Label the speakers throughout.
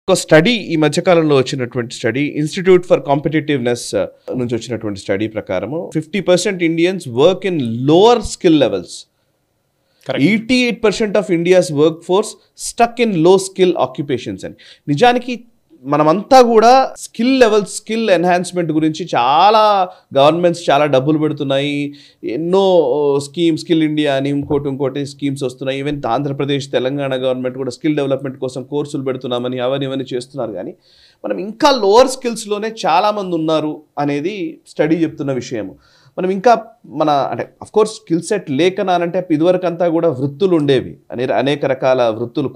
Speaker 1: ఒక స్టడీ ఈ మధ్యకాలంలో వచ్చినటువంటి స్టడీ ఇన్స్టిట్యూట్ ఫర్ కాంపిటేటివ్నెస్ నుంచి వచ్చినటువంటి స్టడీ ప్రకారము 50% Indians work in lower skill levels. 88% of India's work force stuck in లో స్కిల్ ఆక్యుపేషన్స్ అని. నిజానికి మనమంతా కూడా స్కిల్ ఎన్హాన్స్మెంట్ గురించి చాలా గవర్నమెంట్స్ చాలా డబ్బులు పెడుతున్నాయి. ఎన్నో స్కిల్ ఇండియా అని ఇంకోటి స్కీమ్స్ వస్తున్నాయి. ఈవెన్ ఆంధ్రప్రదేశ్ తెలంగాణ గవర్నమెంట్ కూడా స్కిల్ డెవలప్మెంట్ కోసం కోర్సులు పెడుతున్నామని అవన్నీ చేస్తున్నారు. కానీ మనం ఇంకా లోవర్ స్కిల్స్లోనే చాలామంది ఉన్నారు అనేది స్టడీ చెప్తున్న విషయము. మనం ఇంకా అంటే అఫ్కోర్స్ స్కిల్ సెట్ లేకనానంటే ఇదివరకు అంతా కూడా వృత్తులు ఉండేవి, అనేక రకాల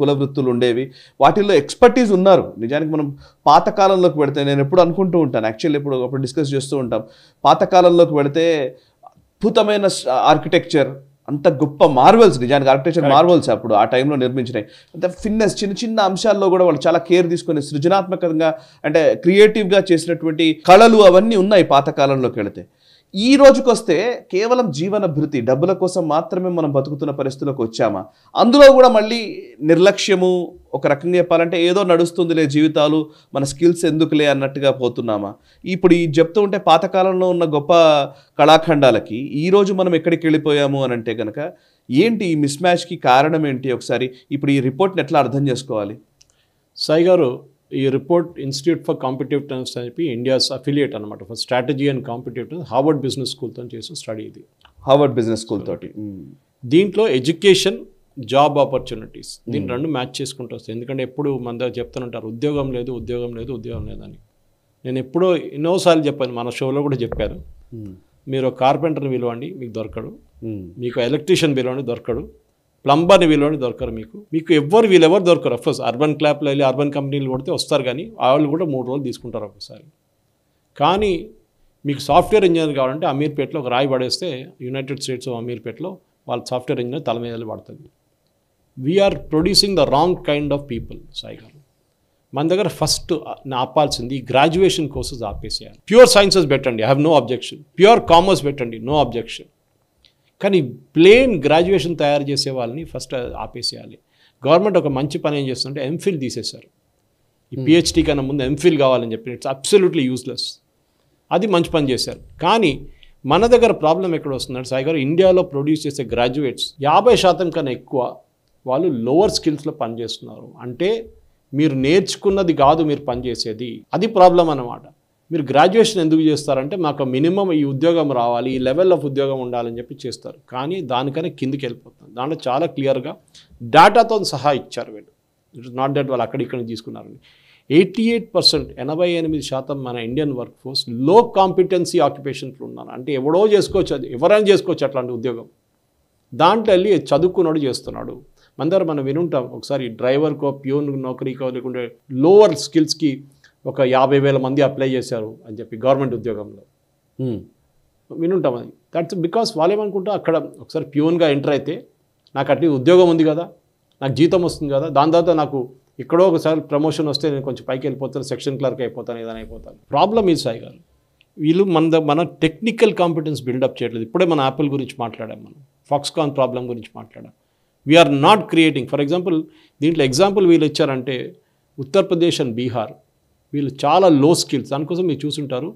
Speaker 1: కుల వృత్తులు ఉండేవి, వాటిల్లో ఎక్స్పర్టీస్ ఉన్నారు. నిజానికి మనం పాతకాలంలోకి పెడితే నేను ఎప్పుడు అనుకుంటూ ఉంటాను, యాక్చువల్లీ అప్పుడు డిస్కస్ చేస్తూ ఉంటాం, పాతకాలంలోకి పెడితే అద్భుతమైన ఆర్కిటెక్చర్, అంత గొప్ప మార్వెల్స్, నిజానికి ఆర్కిటెక్చర్ మార్వెల్స్ అప్పుడు ఆ టైంలో నిర్మించినాయి. అంత ఫిట్నెస్ చిన్న అంశాల్లో కూడా వాళ్ళు చాలా కేర్ తీసుకొని సృజనాత్మకంగా అంటే క్రియేటివ్గా చేసినటువంటి కళలు అవన్నీ ఉన్నాయి పాతకాలంలోకి వెళితే. ఈ రోజుకి వస్తే కేవలం జీవన భృతి, డబ్బుల కోసం మాత్రమే మనం బతుకుతున్న పరిస్థితులకు వచ్చామా? అందులో కూడా మళ్ళీ నిర్లక్ష్యము, ఒక రకంగా చెప్పాలంటే ఏదో నడుస్తుందిలే జీవితాలు, మన స్కిల్స్ ఎందుకులే అన్నట్టుగా పోతున్నామా? ఇప్పుడు ఈ చెప్తూ ఉంటే పాతకాలంలో ఉన్న గొప్ప కళాఖండాలకి ఈరోజు మనం ఎక్కడికి వెళ్ళిపోయాము అని అంటే కనుక ఏంటి ఈ మిస్ మ్యాచ్కి కారణం ఏంటి? ఒకసారి ఇప్పుడు ఈ రిపోర్ట్ని ఎట్లా అర్థం చేసుకోవాలి?
Speaker 2: సాయి గారు, ఈ రిపోర్ట్ ఇన్స్టిట్యూట్ ఫర్ కాంపిటేటివ్నెస్ అని చెప్పి ఇండియాస్ అఫిలియేట్ అనమాట for strategy and competitiveness, Harvard business స్కూల్తో చేసిన స్టడీ ఇది.
Speaker 1: హార్వర్డ్ బిజినెస్ స్కూల్ తోటి
Speaker 2: దీంట్లో ఎడ్యుకేషన్, జాబ్ ఆపర్చునిటీస్, దీన్ని రెండు మ్యాచ్ చేసుకుంటూ వస్తాయి. ఎందుకంటే ఎప్పుడు మన దగ్గర చెప్తుంటారు ఉద్యోగం లేదని. నేను ఎప్పుడో ఎన్నోసార్లు చెప్పాను, మన షోలో కూడా చెప్పాను, మీరు కార్పెంటర్ని పిలవండి మీకు దొరకడు, మీకు ఎలక్ట్రీషియన్ పిలవండి దొరకడు, ప్లంబర్ని వీళ్ళని దొరకరు, మీకు వీళ్ళెవరు దొరకరు. అఫ్కోర్స్ అర్బన్ క్లాప్లో వెళ్ళి అర్బన్ కంపెనీలు కొడితే వస్తారు, కానీ వాళ్ళు కూడా 3 రోజులు తీసుకుంటారు ఒకసారి. కానీ మీకు సాఫ్ట్వేర్ ఇంజనీర్ కావాలంటే అమీర్పేటలో ఒక రాయి పడేస్తే, యునైటెడ్ స్టేట్స్ ఆఫ్ అమీర్పేటలో వాళ్ళ సాఫ్ట్వేర్ ఇంజనీర్ తల మీద పడుతుంది. We are producing the wrong kind of people. Sai garu, మన దగ్గర ఫస్ట్ ఆపాల్సింది గ్రాడ్యుయేషన్ కోర్సెస్ ఆపేసేయాలి. ప్యూర్ సైన్సెస్ పెట్టండి, I have no objection. Pure commerce పెట్టండి, నో అబ్జెక్షన్. కానీ ప్లేన్ గ్రాడ్యుయేషన్ తయారు చేసే వాళ్ళని ఫస్ట్ ఆపేసేయాలి. గవర్నమెంట్ ఒక మంచి పని ఏం చేస్తుంటే ఎంఫిల్ తీసేశారు. ఈ పిహెచ్డీ కన్నా ముందు ఎంఫిల్ కావాలని చెప్పి ఇట్స్ అబ్సల్యూట్లీ యూస్లెస్. అది మంచి పని చేశారు. కానీ మన దగ్గర ప్రాబ్లం ఎక్కడ వస్తుందంటే సాయి గారు, ఇండియాలో ప్రొడ్యూస్ చేసే గ్రాడ్యుయేట్స్ 50% కన్నా ఎక్కువ వాళ్ళు లోవర్ స్కిల్స్లో పనిచేస్తున్నారు. అంటే మీరు నేర్చుకున్నది కాదు మీరు పనిచేసేది, అది ప్రాబ్లం అన్నమాట. మీరు గ్రాడ్యుయేషన్ ఎందుకు చేస్తారంటే మాకు మినిమం ఈ ఉద్యోగం రావాలి, ఈ లెవెల్ ఆఫ్ ఉద్యోగం ఉండాలని చెప్పి చేస్తారు. కానీ దానికనే కిందికి వెళ్ళిపోతుంది. దాంట్లో చాలా క్లియర్గా డేటాతో సహా ఇచ్చారు వీళ్ళు. ఇట్ ఇస్ నాట్ దట్ వాళ్ళు అక్కడిక్కడ తీసుకున్నారని. 88%, 88% మన ఇండియన్ వర్క్ ఫోర్స్ లో కాంపిటెన్సీ ఆక్యుపేషన్స్లో ఉన్నారు. అంటే ఎవడో చేసుకోవచ్చు, అది ఎవరైనా చేసుకోవచ్చు అట్లాంటి ఉద్యోగం. దాంట్లో వెళ్ళి చదువుకున్నాడు చేస్తున్నాడు. మన దగ్గర మనం వినుంటాం, ఒకసారి డ్రైవర్కో ప్యూన్ నౌకరీకో లేకుంటే లోవర్ స్కిల్స్కి ఒక 50,000 మంది అప్లై చేశారు అని చెప్పి గవర్నమెంట్ ఉద్యోగంలో వినుంటాం. అది దట్స్ బికాస్ వాళ్ళు ఏమనుకుంటా, అక్కడ ఒకసారి ప్యూన్గా ఎంటర్ అయితే నాకు అట్లా ఉద్యోగం ఉంది కదా, నాకు జీతం వస్తుంది కదా, దాని తర్వాత నాకు ఎక్కడో ఒకసారి ప్రమోషన్ వస్తే నేను కొంచెం పైకి వెళ్ళిపోతాను, సెక్షన్ క్లర్క్ అయిపోతాను, ఏదైనా అయిపోతాను. ప్రాబ్లం ఇది సాయి గారు, వీళ్ళు మన టెక్నికల్ కాంపిటెన్స్ బిల్డప్ చేయట్లేదు. ఇప్పుడే మన యాపిల్ గురించి మాట్లాడాం, మనం ఫాక్స్కాన్ ప్రాబ్లం గురించి మాట్లాడాం. We are not creating. ఫర్ దీంట్లో ఎగ్జాంపుల్ వీళ్ళు ఇచ్చారంటే ఉత్తరప్రదేశ్ అండ్ బీహార్, వీళ్ళు చాలా లో స్కిల్స్. దానికోసం మీరు చూసుంటారు,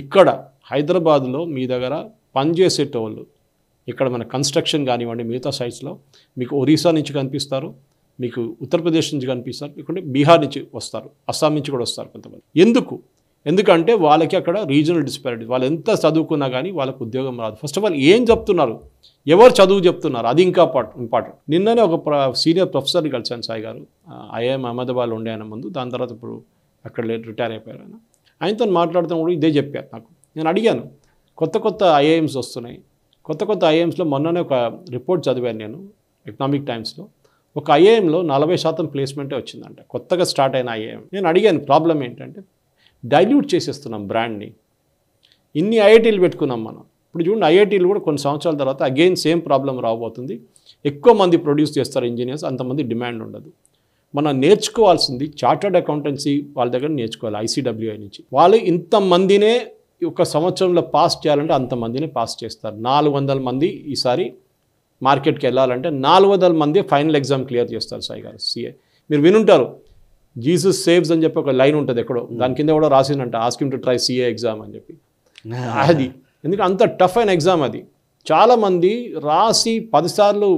Speaker 2: ఇక్కడ హైదరాబాద్లో మీ దగ్గర పనిచేసేటోళ్ళు, ఇక్కడ మన కన్స్ట్రక్షన్ కానివ్వండి మిగతా సైట్స్లో మీకు ఒరిస్సా నుంచి కనిపిస్తారు, మీకు ఉత్తరప్రదేశ్ నుంచి కనిపిస్తారు, ఇక్కడ బీహార్ నుంచి వస్తారు, అస్సాం నుంచి కూడా వస్తారు కొంతమంది. ఎందుకంటే వాళ్ళకి అక్కడ రీజనల్ డిస్పారిటీ, వాళ్ళు ఎంత చదువుకున్నా కానీ వాళ్ళకు ఉద్యోగం రాదు. ఫస్ట్ ఆఫ్ ఆల్ ఏం చెప్తున్నారు, ఎవరు చదువు చెప్తున్నారు, అది ఇంకా ఇంపార్టెంట్. నిన్ననే ఒక సీనియర్ ప్రొఫెసర్ని కలిసాను సాయి గారు, ఐఐఎం అహ్మదాబాద్లో ఉండే ఆయన ముందు, దాని తర్వాత ఇప్పుడు అక్కడ రిటైర్ అయిపోయారు ఆయన. ఆయనతో మాట్లాడుతూ కూడా ఇదే చెప్పారు నాకు. నేను అడిగాను, కొత్త ఐఐఎమ్స్ వస్తున్నాయి, కొత్త ఐఐఎమ్స్లో మొన్ననే ఒక రిపోర్ట్ చదివాను నేను ఎకనామిక్ టైమ్స్లో. ఒక ఐఐఎంలో 40% ప్లేస్మెంటే వచ్చిందంట, కొత్తగా స్టార్ట్ అయిన ఐఐఎం. నేను అడిగాను ప్రాబ్లం ఏంటంటే, డైల్యూట్ చేసేస్తున్నాం బ్రాండ్ని. ఇన్ని ఐఐటీలు పెట్టుకున్నాం మనం. ఇప్పుడు చూడండి, ఐఐటీలు కూడా కొన్ని సంవత్సరాల తర్వాత అగైన్ సేమ్ ప్రాబ్లం రాబోతుంది. ఎక్కువ మంది ప్రొడ్యూస్ చేస్తారు ఇంజనీర్స్, అంతమంది డిమాండ్ ఉండదు. మనం నేర్చుకోవాల్సింది చార్టర్డ్ అకౌంటెన్సీ వాళ్ళ దగ్గర నేర్చుకోవాలి, ఐసీడబ్ల్యూఐ నుంచి. వాళ్ళు ఇంతమందినే ఒక సంవత్సరంలో పాస్ చేయాలంటే అంతమందినే పాస్ చేస్తారు. 400 మంది ఈసారి మార్కెట్కి వెళ్ళాలంటే 400 మంది ఫైనల్ ఎగ్జామ్ క్లియర్ చేస్తారు సాయి గారు, సిఏ. మీరు వినుంటారు, జీసస్ సేవ్స్ అని చెప్పి ఒక లైన్ ఉంటుంది ఎక్కడో, దాని కింద కూడా రాసిందంట asking to try CA exam అని చెప్పి. అది ఎందుకంటే అంత టఫ్ అయిన ఎగ్జామ్ అది. చాలామంది రాసి 10 సార్లు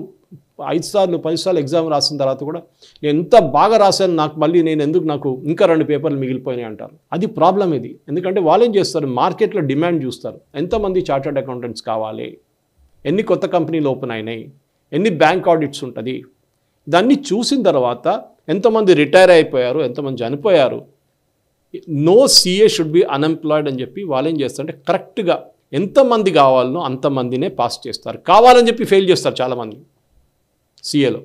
Speaker 2: 5 సార్లు 10 సార్లు ఎగ్జామ్ రాసిన తర్వాత కూడా నేను ఎంత బాగా రాశాను, నాకు మళ్ళీ నాకు ఇంకా 2 పేపర్లు మిగిలిపోయినాయి అంటారు. అది ప్రాబ్లం ఇది. ఎందుకంటే వాళ్ళు ఏం చేస్తారు, మార్కెట్లో డిమాండ్ చూస్తారు. ఎంతమంది చార్టర్డ్ అకౌంటెంట్స్ కావాలి, ఎన్ని కొత్త కంపెనీలు ఓపెన్ అయినాయి, ఎన్ని బ్యాంక్ ఆడిట్స్ ఉంటుంది, దాన్ని చూసిన తర్వాత ఎంతమంది రిటైర్ అయిపోయారు, ఎంతమంది చనిపోయారు, no CA should be unemployed అని చెప్పి వాళ్ళు ఏం చేస్తారంటే కరెక్ట్గా ఎంతమంది కావాలనో అంతమందినే పాస్ చేస్తారు. కావాలని చెప్పి ఫెయిల్ చేస్తారు చాలామంది సిఏలో,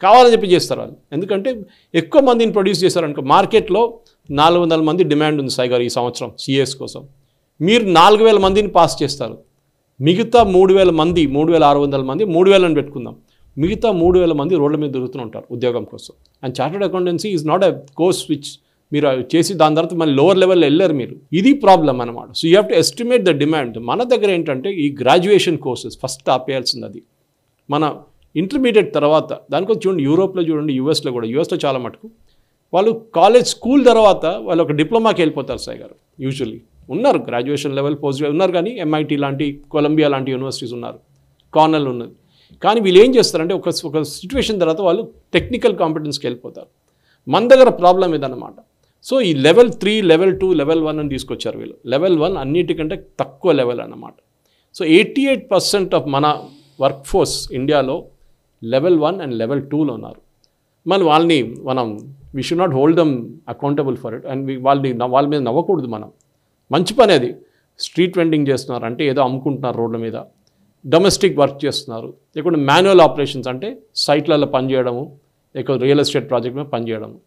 Speaker 2: కావాలని చెప్పి చేస్తారు వాళ్ళు. ఎందుకంటే ఎక్కువ మందిని ప్రొడ్యూస్ చేస్తారనుకో, మార్కెట్లో 400 మంది డిమాండ్ ఉంది సాయి గారు ఈ సంవత్సరం సిఏఎస్ కోసం, మీరు 4000 మందిని పాస్ చేస్తారు. మిగతా 3000 మంది 3600 మంది 3000 అని పెట్టుకుందాం, మిగతా 3000 మంది రోడ్ల మీద దొరుకుతూ ఉంటారు ఉద్యోగం కోసం. And chartered accountancy is not a course which మీరు చేసి దాని తర్వాత మళ్ళీ లోవర్ లెవెల్లో వెళ్ళారు మీరు. ఇది ప్రాబ్లం అనమాట. So you have to estimate the demand. మన దగ్గర ఏంటంటే ఈ గ్రాడ్యుయేషన్ కోర్సెస్ ఫస్ట్ ఆపేయాల్సింది. అది మన ఇంటర్మీడియట్ తర్వాత దానికోసం చూడండి, యూరోప్లో చూడండి, యూఎస్లో కూడా, యూఎస్లో చాలా మటుకు వాళ్ళు కాలేజ్ స్కూల్ తర్వాత వాళ్ళు ఒక డిప్లొమాకి వెళ్ళిపోతారు సాయి గారు. యూజువల్లీ ఉన్నారు గ్రాడ్యుయేషన్ లెవెల్ పోస్ట్ ఉన్నారు, కానీ ఎంఐటి లాంటి కొలంబియా లాంటి యూనివర్సిటీస్ ఉన్నారు, కార్నెల్ ఉన్నది. కానీ వీళ్ళు ఏం చేస్తారంటే ఒక సిచ్యువేషన్ తర్వాత వాళ్ళు టెక్నికల్ కాంపిటెన్స్కి వెళ్ళిపోతారు. మన దగ్గర ప్రాబ్లం ఇదన్నమాట. సో ఈ లెవెల్ 3, లెవెల్ 2, లెవెల్ 1 అని తీసుకొచ్చారు వీళ్ళు. లెవెల్ 1 అన్నిటికంటే తక్కువ లెవెల్ అన్నమాట. సో 88% ఆఫ్ మన వర్క్ ఫోర్స్ ఇండియాలో లెవెల్ 1 అండ్ లెవెల్ 2లో ఉన్నారు. మనం we should not hold dum accountable for it. And వాళ్ళ మీద నవ్వకూడదు మనం. మంచి పని అది. స్ట్రీట్ వెండింగ్ చేస్తున్నారు అంటే ఏదో అమ్ముకుంటున్నారు రోడ్ల మీద, డొమెస్టిక్ వర్క్ చేస్తున్నారు, లేకుంటే మాన్యువల్ ఆపరేషన్స్ అంటే సైట్లలో పనిచేయడము, లేకపోతే రియల్ ఎస్టేట్ ప్రాజెక్ట్ మీద పనిచేయడము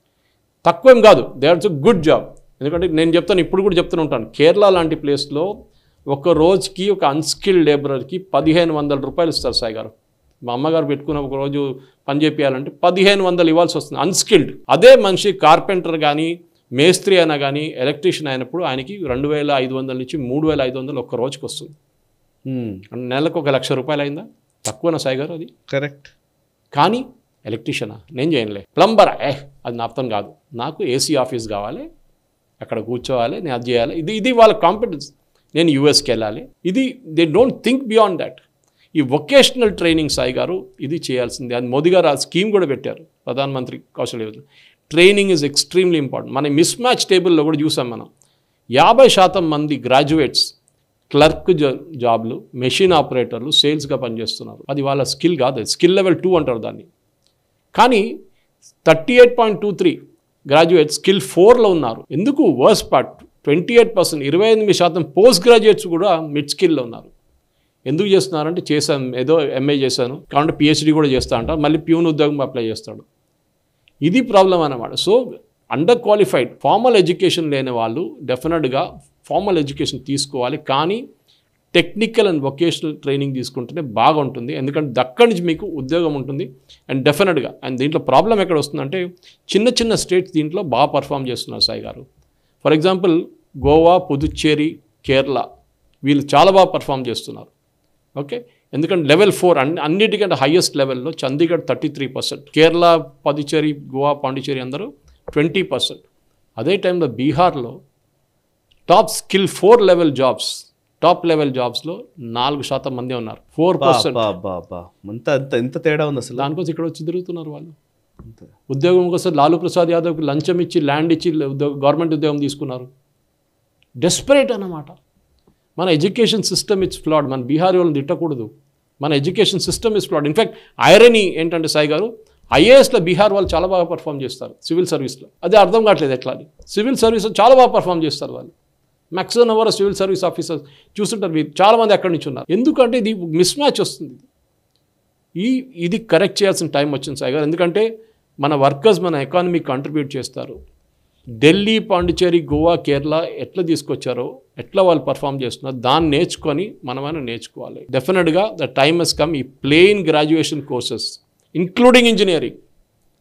Speaker 2: తక్కువేం కాదు. They are good job. ఎందుకంటే నేను చెప్తాను, ఇప్పుడు కూడా చెప్తూనే ఉంటాను, కేరళ లాంటి ప్లేస్లో ఒక రోజుకి ఒక అన్స్కిల్డ్ లేబరర్కి 1500 రూపాయలు ఇస్తారు సాయి గారు. మా అమ్మగారు పెట్టుకున్న ఒక రోజు పని చేయాలంటే 1500 ఇవ్వాల్సి వస్తుంది అన్స్కిల్డ్. అదే మనిషి కార్పెంటర్ కానీ మేస్త్రి అయినా కానీ ఎలక్ట్రీషియన్ అయినప్పుడు ఆయనకి 2500 నుంచి 3500 ఒక్క రోజుకి వస్తుంది. నెలకు 1,00,000 రూపాయలు అయిందా? తక్కువనా సాయి గారు? అది
Speaker 1: కరెక్ట్.
Speaker 2: కానీ ఎలక్ట్రీషియనా? నేను చేయనులే. ప్లంబరా? అది నా అర్థం కాదు, నాకు ఏసీ ఆఫీస్ కావాలి, అక్కడ కూర్చోవాలి, నేను అది చేయాలి. ఇది వాళ్ళ కాంపిటెన్స్. నేను యూఎస్కి వెళ్ళాలి. ఇది they don't think beyond that. ఈ వొకేషనల్ ట్రైనింగ్ సాయి గారు ఇది చేయాల్సిందే. అది మోదీ గారు ఆ స్కీమ్ కూడా పెట్టారు, ప్రధానమంత్రి Kaushal Yojana. Training is extremely important. మన మిస్ మ్యాచ్ టేబుల్లో కూడా చూసాం మనం. 50% మంది గ్రాడ్యుయేట్స్ క్లర్క్ జాబ్లు, మెషిన్ ఆపరేటర్లు, సేల్స్గా పనిచేస్తున్నారు. అది వాళ్ళ స్కిల్ కాదు, స్కిల్ లెవెల్ 2 అంటారు దాన్ని. కానీ 38.23 గ్రాడ్యుయేట్స్ స్కిల్ 4లో ఉన్నారు. ఎందుకు? వర్స్ పార్ట్ 28%, 28% పోస్ట్ గ్రాడ్యుయేట్స్ కూడా మిడ్ స్కిల్లో ఉన్నారు. ఎందుకు చేస్తున్నారంటే చేశాను, ఏదో ఎంఏ చేశాను కాబట్టి పిహెచ్డీ కూడా చేస్తా అంట, మళ్ళీ ప్యూన్ ఉద్యోగం అప్లై చేస్తాడు. ఇది ప్రాబ్లం అన్నమాట. So under qualified formal education లేని వాళ్ళు డెఫినెట్గా ఫార్మల్ ఎడ్యుకేషన్ తీసుకోవాలి. కానీ టెక్నికల్ అండ్ వొకేషనల్ ట్రైనింగ్ తీసుకుంటేనే బాగుంటుంది. ఎందుకంటే అక్కడి నుంచి మీకు ఉద్యోగం ఉంటుంది. అండ్ డెఫినెట్గా అండ్ దీంట్లో ప్రాబ్లం ఎక్కడ వస్తుందంటే చిన్న స్టేట్స్ దీంట్లో బాగా పర్ఫామ్ చేస్తున్నారు సాయి గారు. ఫర్ ఎగ్జాంపుల్ గోవా, పుదుచ్చేరి, కేరళ వీళ్ళు చాలా బాగా పర్ఫామ్ చేస్తున్నారు. ఓకే, ఎందుకంటే లెవెల్ 4 అన్నిటికంటే హైయెస్ట్ లెవెల్లో చండీగఢ్ 33%, కేరళ, పుదుచ్చేరి, గోవా, పాండిచేరి అందరూ 20%. అదే టైంలో బీహార్లో top skill 4 level jobs, top level జాబ్స్లో 4% మంది ఉన్నారు. 4%.
Speaker 1: ఎంత తేడా ఉంది అసలు.
Speaker 2: దానికోసం ఇక్కడ వచ్చి తిరుగుతున్నారు వాళ్ళు. ఉద్యోగం కోసం లాలూ ప్రసాద్ యాదవ్కి లంచం ఇచ్చి ల్యాండ్ ఇచ్చి గవర్నమెంట్ ఉద్యోగం తీసుకున్నారు. డెస్పరేట్ అన్నమాట. మన ఎడ్యుకేషన్ సిస్టమ్ ఇట్స్ ఫ్లాడ్. మన బీహారీ వాళ్ళని తిట్టకూడదు. మన education system is ఫ్లాడ్. In fact irony ఏంటంటే సాయి గారు, ఐఏఎస్లో బీహార్ వాళ్ళు చాలా బాగా పర్ఫామ్ చేస్తారు, సివిల్ సర్వీస్లో. అదే అర్థం కావట్లేదు ఎట్లా అని. సివిల్ సర్వీస్లో చాలా బాగా పర్ఫామ్ చేస్తారు వాళ్ళు. మ్యాక్సిమం ఎవరు సివిల్ సర్వీస్ ఆఫీసర్స్ చూస్తుంటారు, మీరు చాలామంది అక్కడి నుంచి ఉన్నారు. ఎందుకంటే ఇది మిస్ మ్యాచ్ వస్తుంది. ఇది కరెక్ట్ చేయాల్సిన టైం వచ్చింది సాయి గారు. ఎందుకంటే మన వర్కర్స్ మన ఎకానమీకి కంట్రిబ్యూట్ చేస్తారు. ఢిల్లీ, పాండిచేరి, గోవా, కేరళ ఎట్లా తీసుకొచ్చారో, ఎట్లా వాళ్ళు పర్ఫామ్ చేస్తున్నారో దాన్ని నేర్చుకొని మనమైనా నేర్చుకోవాలి. డెఫినెట్గా ద టైమ్ హెస్ కమ్. ఈ plain graduation courses including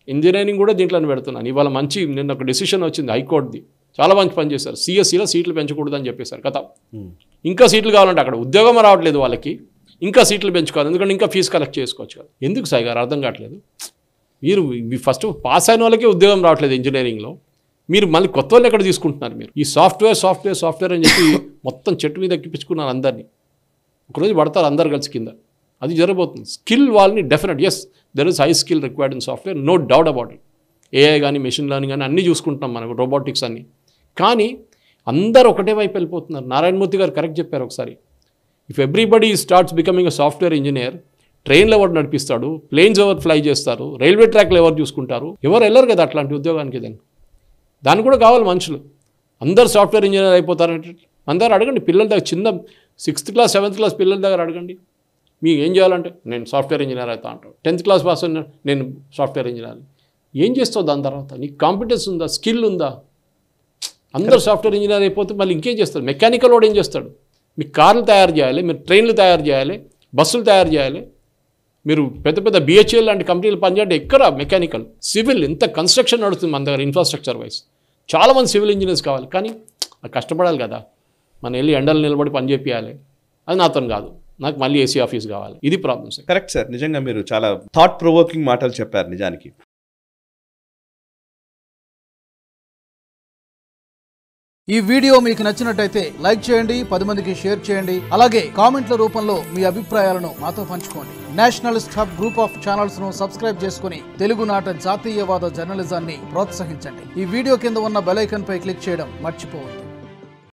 Speaker 2: engineering కూడా దీంట్లోనే పెడుతున్నాను. ఇవాళ నిన్న ఒక డెసిషన్ వచ్చింది హైకోర్టుది, చాలా మంచి పని చేశారు. సిఎస్సిలో సీట్లు పెంచకూడదని చెప్పేశారు. కథ ఇంకా సీట్లు కావాలంటే అక్కడ ఉద్యోగం రావట్లేదు వాళ్ళకి, ఇంకా సీట్లు పెంచుకోవాలి, ఎందుకంటే ఇంకా ఫీజు కలెక్ట్ చేసుకోవచ్చు కదా. ఎందుకు సాయి గారు అర్థం కావట్లేదు. మీరు ఫస్ట్ పాస్ అయిన వాళ్ళకే ఉద్యోగం రావట్లేదు ఇంజనీరింగ్లో, మీరు మళ్ళీ కొత్త వాళ్ళు ఎక్కడ తీసుకుంటున్నారు? మీరు ఈ సాఫ్ట్వేర్ అని చెప్పి మొత్తం చెట్టు మీద ఎక్కిపించుకున్నారు అందరినీ. ఒకరోజు పడతారు అందరు కలిసి కింద. అది జరగబోతుంది. స్కిల్ వాళ్ళని definite there is high skill required in software, no doubt about it. AI కానీ మెషిన్ లెర్నింగ్ కానీ అన్నీ చూసుకుంటున్నాం మనం, రోబోటిక్స్ అన్నీ. కానీ అందరు ఒకటే వైపు వెళ్ళిపోతున్నారు. నారాయణమూర్తి గారు కరెక్ట్ చెప్పారు ఒకసారి. If everybody starts becoming a software engineer, ట్రైన్లు ఎవరు నడిపిస్తాడు, ప్లేన్స్ ఎవరు ఫ్లై చేస్తారు, రైల్వే ట్రాక్లు ఎవరు చూసుకుంటారు? ఎవరు వెళ్ళరు కదా అట్లాంటి ఉద్యోగానికి. దానికి కూడా కావాలి మనుషులు. అందరు సాఫ్ట్వేర్ ఇంజనీర్ అయిపోతారంటే మన దగ్గర అడగండి. పిల్లల దగ్గర చిన్న 6th క్లాస్ 7th క్లాస్ పిల్లల దగ్గర అడగండి, మీకు ఏం చేయాలంటే నేను సాఫ్ట్వేర్ ఇంజనీర్ అవుతా అంటాడు. 10th క్లాస్ పాస్ అయినా నేను సాఫ్ట్వేర్ ఇంజనీర్. ఏం చేస్తావు దాని తర్వాత? నీకు కాంపిటెన్స్ ఉందా, స్కిల్ ఉందా? అందరూ సాఫ్ట్వేర్ ఇంజనీర్ అయిపోతే మళ్ళీ ఇంకేం చేస్తాడు? మెకానికల్ వాడు ఏం చేస్తాడు? మీకు కార్లు తయారు చేయాలి, మీరు ట్రైన్లు తయారు చేయాలి, బస్సులు తయారు చేయాలి, మీరు పెద్ద పెద్ద బిహెచ్ఎల్ లాంటి కంపెనీలు పనిచేయండి. ఎక్కడ మెకానికల్, సివిల్, ఇంత కన్స్ట్రక్షన్ నడుస్తుంది మన దగ్గర ఇన్ఫ్రాస్ట్రక్చర్ వైజ్. చాలామంది సివిల్ ఇంజనీర్స్ కావాలి, కానీ కష్టపడాలి కదా. మనం వెళ్ళి ఎండలు నిలబడి పని చేయాలి. అది నాతో కాదు, నాకు మళ్ళీ ఏసీ ఆఫీస్ కావాలి. ఇది ప్రాబ్లమ్ సార్.
Speaker 1: కరెక్ట్ సార్, నిజంగా మీరు చాలా థాట్ ప్రొవోకింగ్ మాటలు చెప్పారు నిజానికి.
Speaker 3: ఈ వీడియో మీకు నచ్చినట్టయితే లైక్ చేయండి, 10 మందికి షేర్ చేయండి. అలాగే కామెంట్ల రూపంలో మీ అభిప్రాయాలను మాతో పంచుకోండి. Nationalist hub group of channels ను సబ్స్క్రైబ్ చేసుకుని తెలుగునాట జాతీయవాద జర్నలిజాన్ని ప్రోత్సహించండి. ఈ వీడియో కింద ఉన్న బెల్ ఐకాన్ పై క్లిక్ చేయడం మర్చిపోవద్దు.